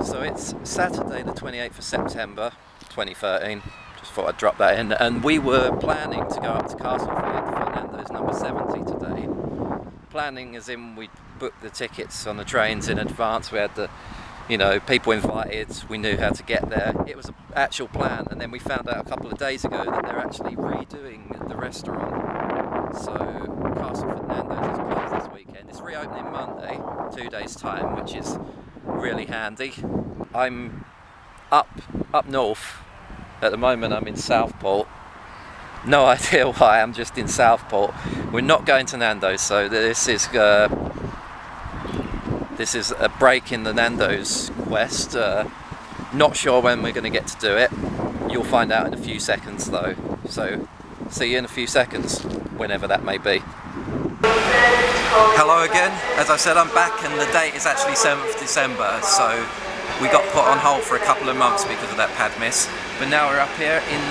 So it's Saturday the 28th of September 2013. Just thought I'd drop that in. And we were planning to go up to Castleford for Nando's number 70 today. Planning as in we booked the tickets on the trains in advance. We had the, you know, people invited, we knew how to get there. It was an actual plan, and then we found out a couple of days ago that they're actually redoing the restaurant. So Castleford Nandos is closed this weekend. It's reopening Monday, 2 days time, which is really handy. I'm up north. At the moment I'm in Southport. No idea why, I'm just in Southport. We're not going to Nando's, so this is a break in the Nando's quest. Not sure when we're going to get to do it. You'll find out in a few seconds though. So see you in a few seconds, whenever that may be. Hello again. As I said, I'm back and the date is actually 7th of December. So we got put on hold for a couple of months because of that pad miss. But now we're up here in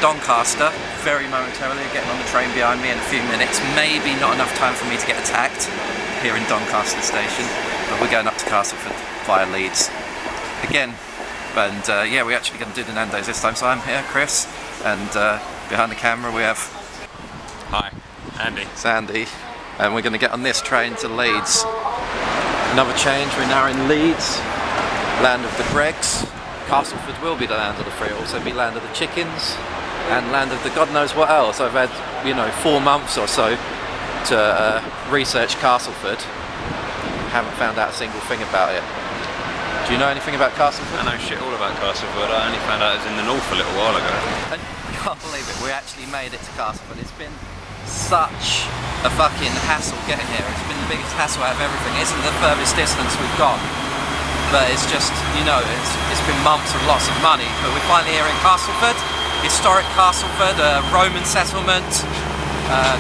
Doncaster, very momentarily, getting on the train behind me in a few minutes. Maybe not enough time for me to get attacked here in Doncaster station. But we're going up to Castleford via Leeds again. And yeah, we're actually going to do the Nando's this time. So I'm here, Chris, and behind the camera we have... Hi, Andy. It's Andy. And we're going to get on this train to Leeds. Another change, we're now in Leeds, land of the Gregs. Castleford will be the land of the free, it'll also be land of the chickens, and land of the God knows what else. I've had, you know, 4 months or so to research Castleford. Haven't found out a single thing about it. Do you know anything about Castleford? I know shit all about Castleford. I only found out it was in the north a little while ago. I can't believe it, we actually made it to Castleford. It's been such a fucking hassle getting here. It's been the biggest hassle out of everything. It isn't the furthest distance we've gone, but it's just, you know, it's been months and lots of money. But we're finally here in Castleford, historic Castleford, a Roman settlement,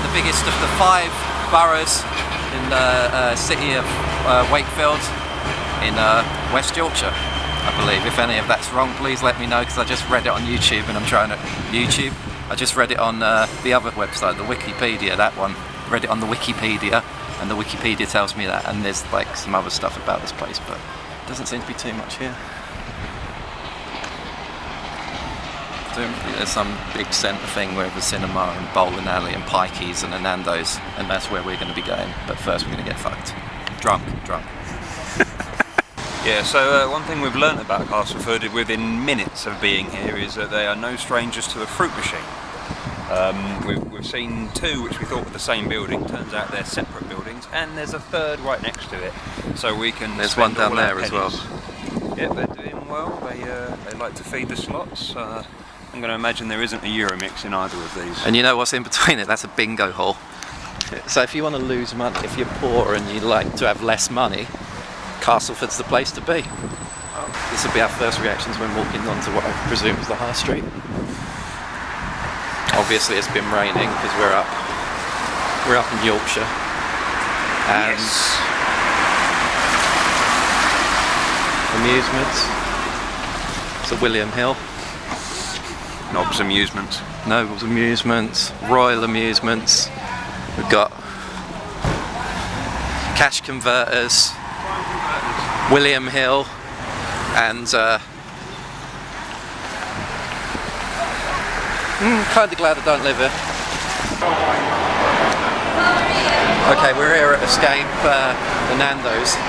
the biggest of the 5 boroughs in the city of Wakefield in West Yorkshire, I believe. If any of that's wrong, please let me know, because I just read it on YouTube and I'm trying to... YouTube? I just read it on the other website, the Wikipedia, that one. Read it on the Wikipedia, and the Wikipedia tells me that, and there's like some other stuff about this place, but doesn't seem to be too much here. There's some big centre thing with a cinema and bowling alley and pikeys and a Nando's, and that's where we're going to be going. But first we're going to get fucked. Drunk. Yeah, so one thing we've learnt about Castleford within minutes of being here is that they are no strangers to a fruit machine. We've seen 2 which we thought were the same building. Turns out they're separate buildings, and there's a 3rd right next to it. So we can. There's one down there as well. Yep, they're doing well. They like to feed the slots. I'm going to imagine there isn't a Euromix in either of these. And you know what's in between it? That's a bingo hall. So if you want to lose money, if you're poor and you like to have less money, Castleford's the place to be. This will be our first reactions when walking onto what I presume is the high street. Obviously it's been raining because we're up in Yorkshire. And yes. Amusements. It's a William Hill. Nob's Amusements. Noble's Amusements, Royal Amusements. We've got Cash Converters, William Hill, and kind of glad I don't live here. Okay, we're here at Xscape, the Nandos.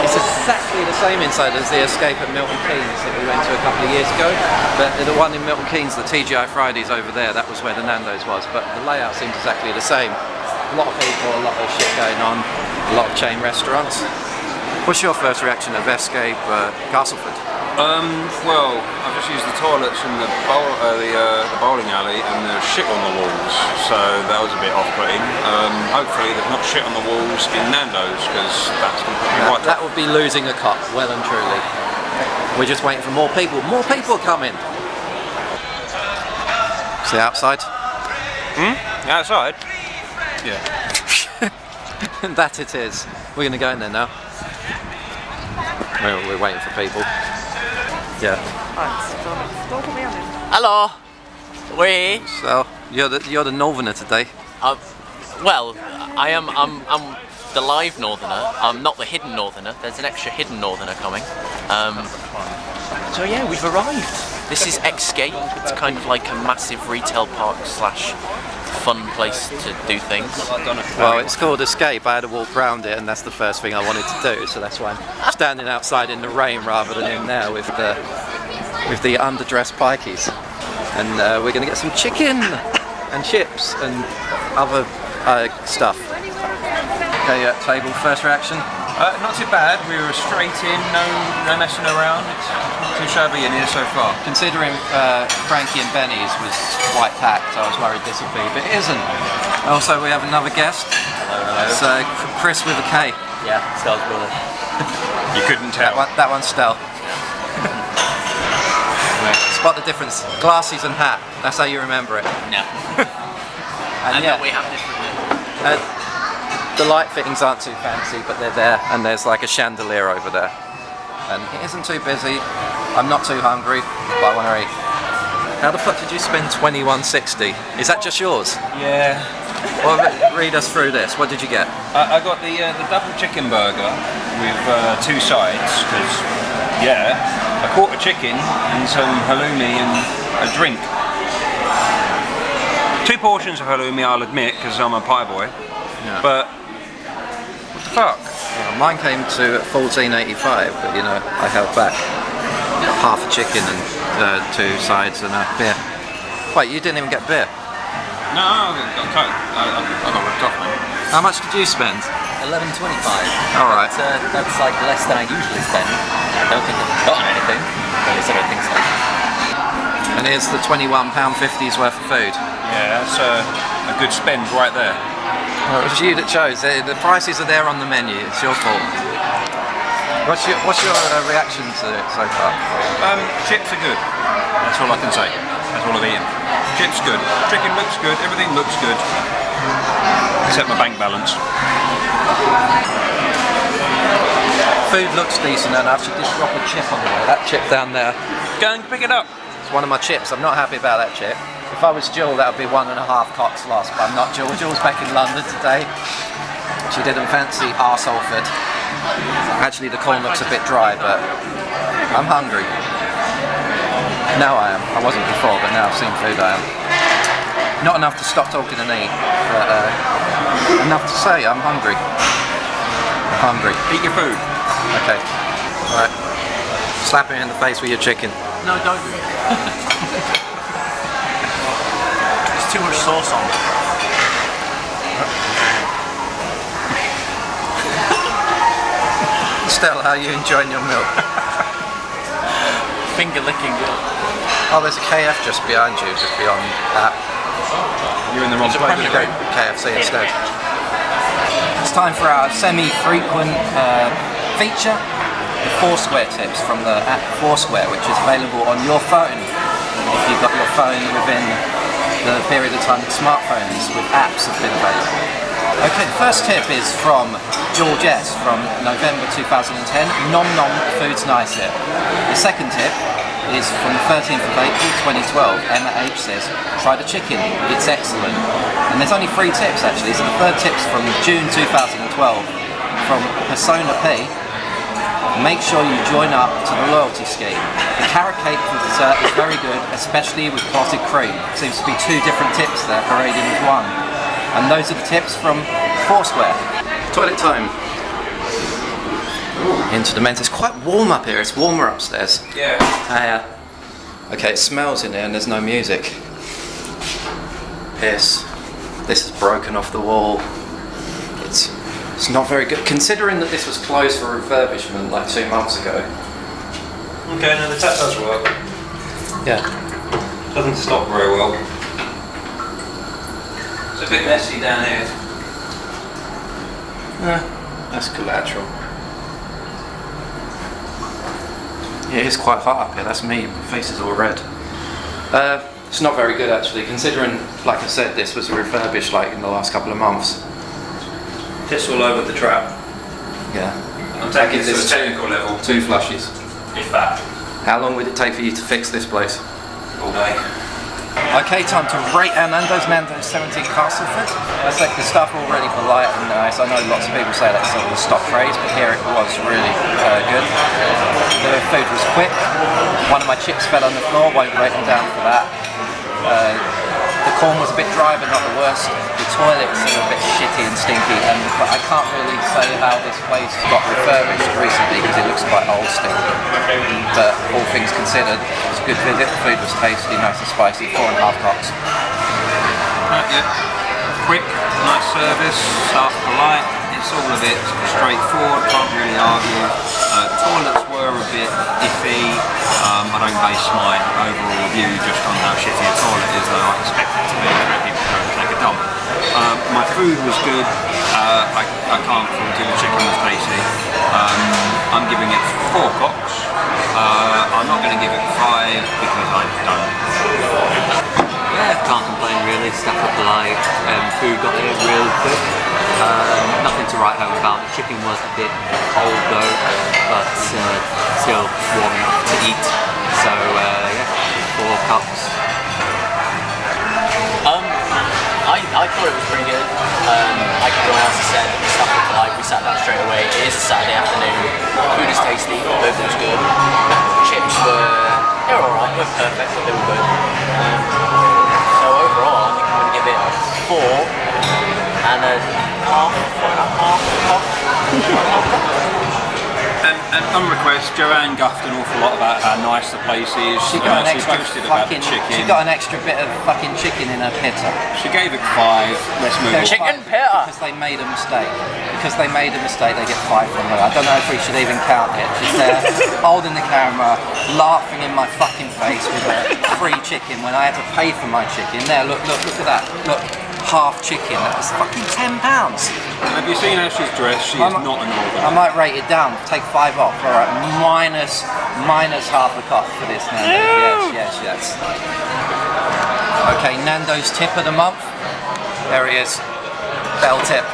It's exactly the same inside as the Xscape at Milton Keynes that we went to a couple of years ago. But the one in Milton Keynes, the TGI Fridays over there, that was where the Nandos was. But the layout seems exactly the same. A lot of people, a lot of shit going on, a lot of chain restaurants. What's your first reaction of Xscape Castleford? Well, I've just used the toilets in the bowling alley, and there's shit on the walls, so that was a bit off-putting. Hopefully there's not shit on the walls in Nando's, because that's completely right. That would be losing a cop, well and truly. We're just waiting for more people. More people coming! See outside? Outside? Yeah. That it is. We're going to go in there now. We're waiting for people. Yeah. Hello. We. So you're the northerner today. Well, I'm the live northerner. I'm not the hidden northerner. There's an extra hidden northerner coming. So yeah, we've arrived. This is Xscape. It's kind of like a massive retail park slash fun place to do things. Well, it's called Xscape. I had to walk around it, and that's the first thing I wanted to do. So that's why I'm standing outside in the rain rather than in there with the underdressed pikeys. And we're going to get some chicken and chips and other stuff. Okay, table. First reaction. Not too bad. We were straight in, no messing around. It's not too shabby in here so far. Considering Frankie and Benny's was quite packed, I was worried this would be, but it isn't. Also, we have another guest. Hello. It's Chris with a K. Yeah, Stell's brother. You couldn't tell. That one's Stell. Spot the difference. Glasses and hat. That's how you remember it. No. And yeah, we have different. The light fittings aren't too fancy, but they're there, and there's like a chandelier over there. And it isn't too busy. I'm not too hungry, but I want to eat. How the fuck did you spend $21.60? Is that just yours? Yeah. Well, read us through this. What did you get? I got the double chicken burger with 2 sides, because, yeah, a quarter chicken and some halloumi and a drink. 2 portions of halloumi, I'll admit, because I'm a pie boy. Yeah. But what the fuck? Yeah, mine came to $14.85, but you know, I held back. Half a chicken and 2 sides and a beer. Wait, you didn't even get beer? No, I got Coke. I got ripped off, man. How much did you spend? $11.25. Alright. That's like less than I usually spend. I don't think I've forgotten anything. At least I don't think so. And here's the £21.50's worth of food. Yeah, that's a good spend right there. Well, it was you that chose. The prices are there on the menu. It's your fault. What's your reaction to it so far? Chips are good. That's all I can say. That's all I've eaten. Chips good. Chicken looks good. Everything looks good. Except my bank balance. Food looks decent enough. She did drop a chip on the way. That chip down there. Go and pick it up. It's one of my chips. I'm not happy about that chip. If I was Jill, that would be 1.5 cocks lost, but I'm not Jill. Jill's back in London today. She didn't fancy Arseholford. Actually, the corn looks a bit dry, but I'm hungry. Now I am. I wasn't before, but now I've seen food I am. Not enough to stop talking and eat, but enough to say I'm hungry. I'm hungry. Eat your food. Okay. Alright. Slap me in the face with your chicken. No, don't. Too much sauce on. Stella, how are you enjoying your milk? Finger licking good. Oh, there's a KF just behind you, just beyond that. You're in the wrong place. We're going to go KFC instead. It's time for our semi-frequent feature, the Foursquare tips from the app Foursquare, which is available on your phone. If you've got your phone within the period of time that smartphones with apps have been available. Okay, the first tip is from Georgette from November 2010. Nom nom, food's nice here. The second tip is from the 13th of April 2012. Emma H says, try the chicken, it's excellent. And there's only 3 tips actually, so the third tip's from June 2012 from Persona P. Make sure you join up to the loyalty scheme. The carrot cake for dessert is very good, especially with clotted cream. Seems to be 2 different tips there parading as one. And those are the tips from Foursquare. Toilet time. Ooh, into the men's. It's quite warm up here. It's warmer upstairs. Yeah. Okay, it smells in here and there's no music. Piss. This is broken off the wall. It's not very good, considering that this was closed for refurbishment like 2 months ago. Okay, no, the tap does work. Yeah. Doesn't stop very well. It's a bit messy down here. That's collateral. Yeah, it's quite hot up here. That's me. My face is all red. It's not very good actually, considering, like I said, this was refurbished like in the last couple of months. Piss all over the trap. Yeah. I'm taking this to a technical level. 2 flushes. If that. How long would it take for you to fix this place? All day. Okay, time to rate our Nandos. Nandos 17 Castleford. I think the staff are already polite and nice. I know lots of people say that's sort of a stock phrase, but here it was really good. The food was quick. One of my chips fell on the floor, won't break them down for that. The corn was a bit dry, but not the worst. The toilets are a bit shitty and stinky, and I can't really say how this place got refurbished recently because it looks quite old still. But all things considered, it was a good visit. The food was tasty, nice and spicy. 4.5 cocks. Yeah. Quick, nice service, staff polite. It's all of it straightforward. Can't really argue. Toilets were a bit iffy. I don't base my overall review just on how shitty a toilet is, though I expect it to be where people go and take a dump. My food was good. I can't fault it. The chicken was tasty. I'm giving it 4 cocks. I'm not going to give it 5 because I don't. Yeah, can't complain really. Staff were polite. Food got here real quick. Nothing to write home about. The chicken was a bit cold though, but still warm enough to eat. So yeah, 4 cups. I thought it was pretty good. Like everyone else has said, the stuff was polite. We sat down straight away. It is a Saturday afternoon. Food is tasty. Both was good. Chips they were alright. They weren't perfect, but they were good. So overall, I think I'm going to give it 4 and a half. And on request, Joanne guffed an awful lot about how nice the place is. She got an extra boasted about the chicken. She got an extra bit of fucking chicken in her pita. She gave it 5. Let's move on. Chicken pita. Because they made a mistake. Because they made a mistake, they get 5 from her. I don't know if we should even count it. She's there, holding the camera, laughing in my fucking face with a free chicken when I had to pay for my chicken. There, look at that. Look, half chicken. That was fucking £10. Have you seen how she's dressed? She is not a northerner. I might rate it down. Take 5 off. All right, minus half a cup for this Nando's. Yes. Okay, Nando's tip of the month. There he is. Bell tip.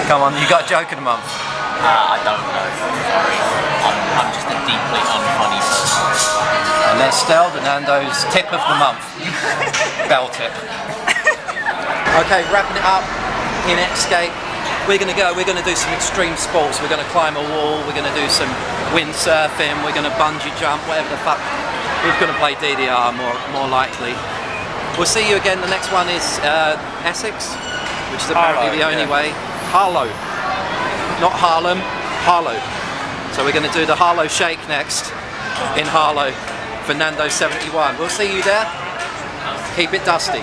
Come on, you got a joke of the month. I don't know. Sorry. I'm just a deeply unfunny person. And then Estelle, the Nando's tip of the month. Bell tip. Okay, wrapping it up in Xscape. We're gonna do some extreme sports. We're gonna climb a wall, we're gonna do some windsurfing, we're gonna bungee jump, whatever the fuck. We're gonna play DDR more likely. We'll see you again. The next one is Essex, which is apparently the only way. Harlow. Not Harlem, Harlow. So we're gonna do the Harlow Shake next in Harlow for Nando's 71. We'll see you there. Keep it dusty.